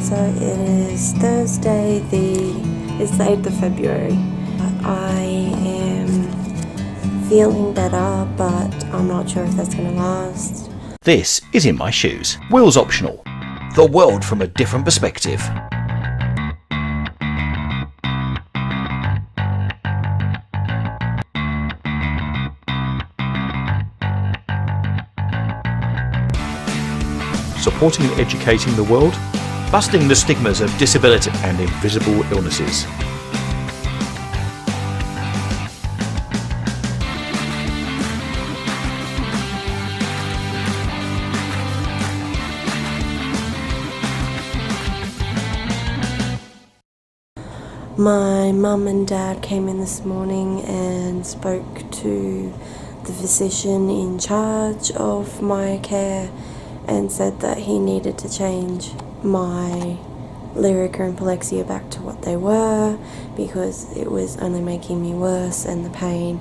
So it is Thursday, it's the 8th of February. I am feeling better, but I'm not sure if that's going to last. This is In My Shoes, Wheels Optional. The world from a different perspective. Supporting and educating the world, busting the stigmas of disability and invisible illnesses. My mum and dad came in this morning and spoke to the physician in charge of my care and said that he needed to change my lyrica and polexia back to what they were because it was only making me worse, and the pain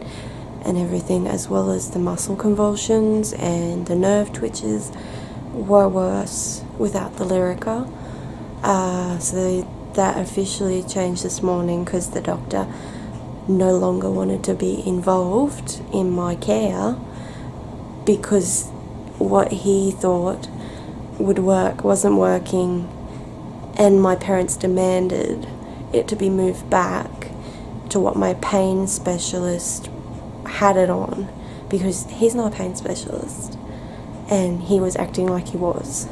and everything, as well as the muscle convulsions and the nerve twitches, were worse without the lyrica. So that officially changed this morning because the doctor no longer wanted to be involved in my care because what he thought would work wasn't working, and my parents demanded it to be moved back to what my pain specialist had it on, because he's not a pain specialist and he was acting like he was.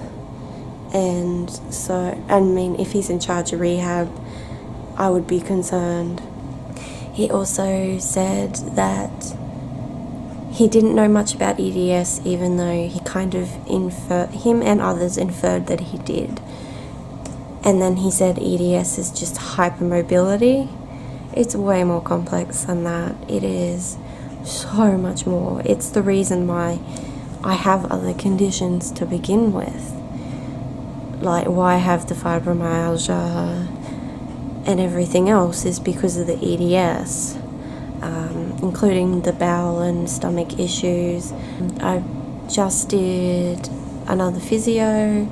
And so, I mean, if he's in charge of rehab, I would be concerned. He also said that he didn't know much about EDS, even though he kind of him and others inferred that he did. And then he said EDS is just hypermobility. It's way more complex than that. It is so much more. It's the reason why I have other conditions to begin with. Like why I have the fibromyalgia and everything else is because of the EDS. Including the bowel and stomach issues. I just did another physio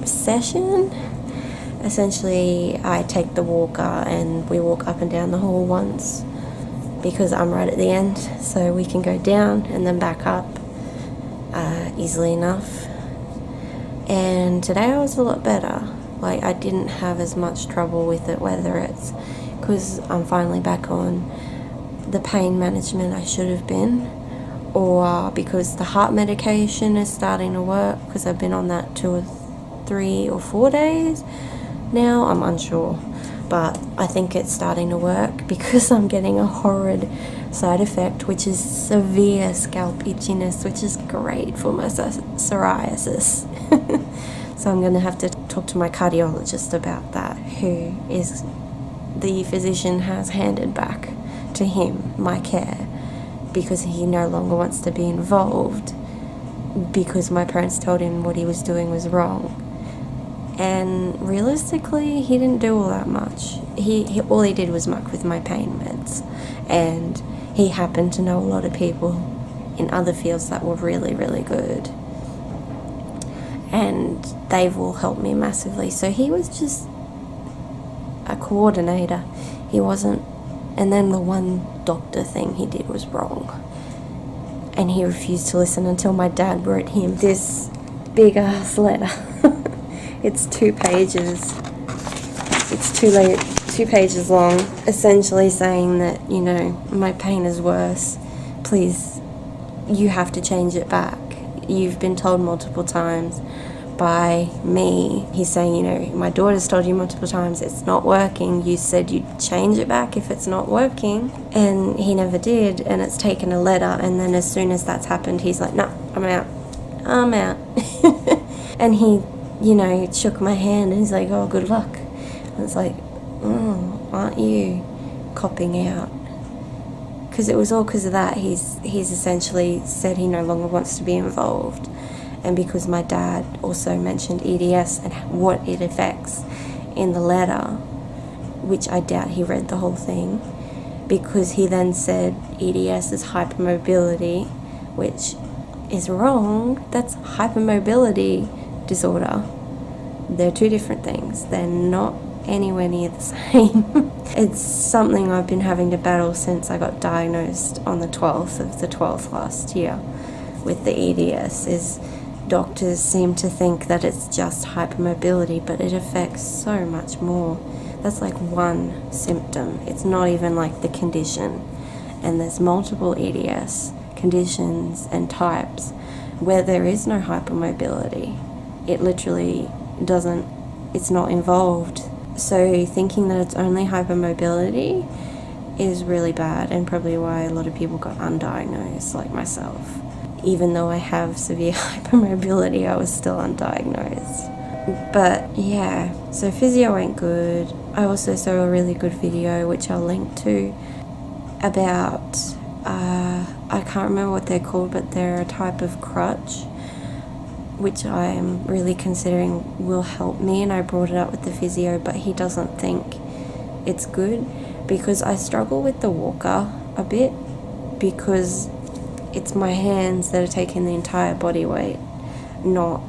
session. Essentially, I take the walker and we walk up and down the hall once because I'm right at the end, so we can go down and then back up easily enough. And today I was a lot better. Like, I didn't have as much trouble with it, whether it's because I'm finally back on the pain management I should have been, or because the heart medication is starting to work, because I've been on that 2 or 3 or 4 days now. I'm unsure, but I think it's starting to work because I'm getting a horrid side effect, which is severe scalp itchiness, which is great for my psoriasis. So I'm going to have to talk to my cardiologist about that, who is the physician has handed back to him my care because he no longer wants to be involved because my parents told him what he was doing was wrong. And realistically, he didn't do all that much. He all he did was muck with my pain meds, and he happened to know a lot of people in other fields that were really, really good, and they've all helped me massively. So he was just a coordinator. He wasn't. And then the one doctor thing he did was wrong, and he refused to listen until my dad wrote him this big ass letter. It's 2 pages. It's 2 pages long, essentially saying that, you know, my pain is worse. Please, you have to change it back. You've been told multiple times by me. He's saying, you know, my daughter's told you multiple times it's not working. You said you'd change it back if it's not working. And he never did, and it's taken a letter, and then as soon as that's happened, he's like, no, I'm out. And he, you know, shook my hand and he's like, oh, good luck. And it's like, aren't you copping out? Because it was all because of that. He's essentially said he no longer wants to be involved. And because my dad also mentioned EDS and what it affects in the letter, which I doubt he read the whole thing, because he then said EDS is hypermobility, which is wrong. That's hypermobility disorder. They're two different things. They're not anywhere near the same. It's something I've been having to battle since I got diagnosed on the 12th of the 12th last year with the EDS. Is doctors seem to think that it's just hypermobility, but it affects so much more. That's like one symptom. It's not even like the condition. And there's multiple EDS conditions and types where there is no hypermobility. It literally doesn't, it's not involved. So thinking that it's only hypermobility is really bad, and probably why a lot of people got undiagnosed, like myself. Even though I have severe hypermobility, I was still undiagnosed. But yeah, so physio went good. I also saw a really good video, which I'll link to, about, I can't remember what they're called, but they're a type of crutch, which I am really considering will help me, and I brought it up with the physio, but he doesn't think it's good, because I struggle with the walker a bit, because it's my hands that are taking the entire body weight, not,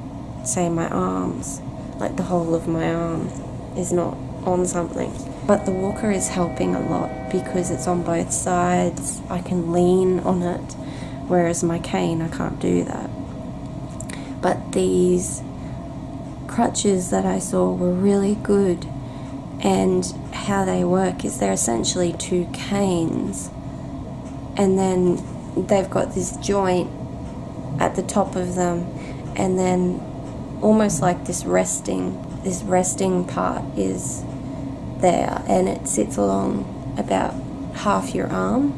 say, my arms. Like the whole of my arm is not on something. But the walker is helping a lot because it's on both sides. I can lean on it, whereas my cane, I can't do that. But these crutches that I saw were really good, and how they work is they're essentially two canes, and then they've got this joint at the top of them, and then almost like this resting part is there, and it sits along about half your arm,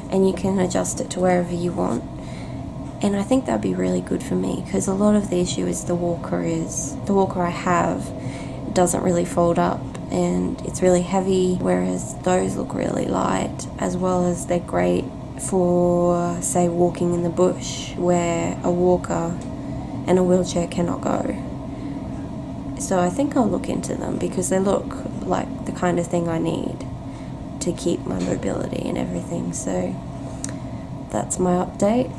and you can adjust it to wherever you want. And I think that'd be really good for me, because a lot of the issue is the walker I have doesn't really fold up, and it's really heavy, whereas those look really light, as well as they're great for, say, walking in the bush where a walker and a wheelchair cannot go. So I think I'll look into them, because they look like the kind of thing I need to keep my mobility and everything. So that's my update,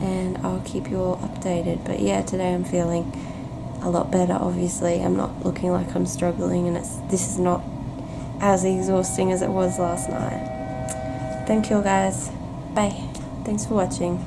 and I'll keep you all updated. But yeah, today I'm feeling a lot better. Obviously I'm not looking like I'm struggling, and this is not as exhausting as it was last night. Thank you guys. Bye. Thanks for watching.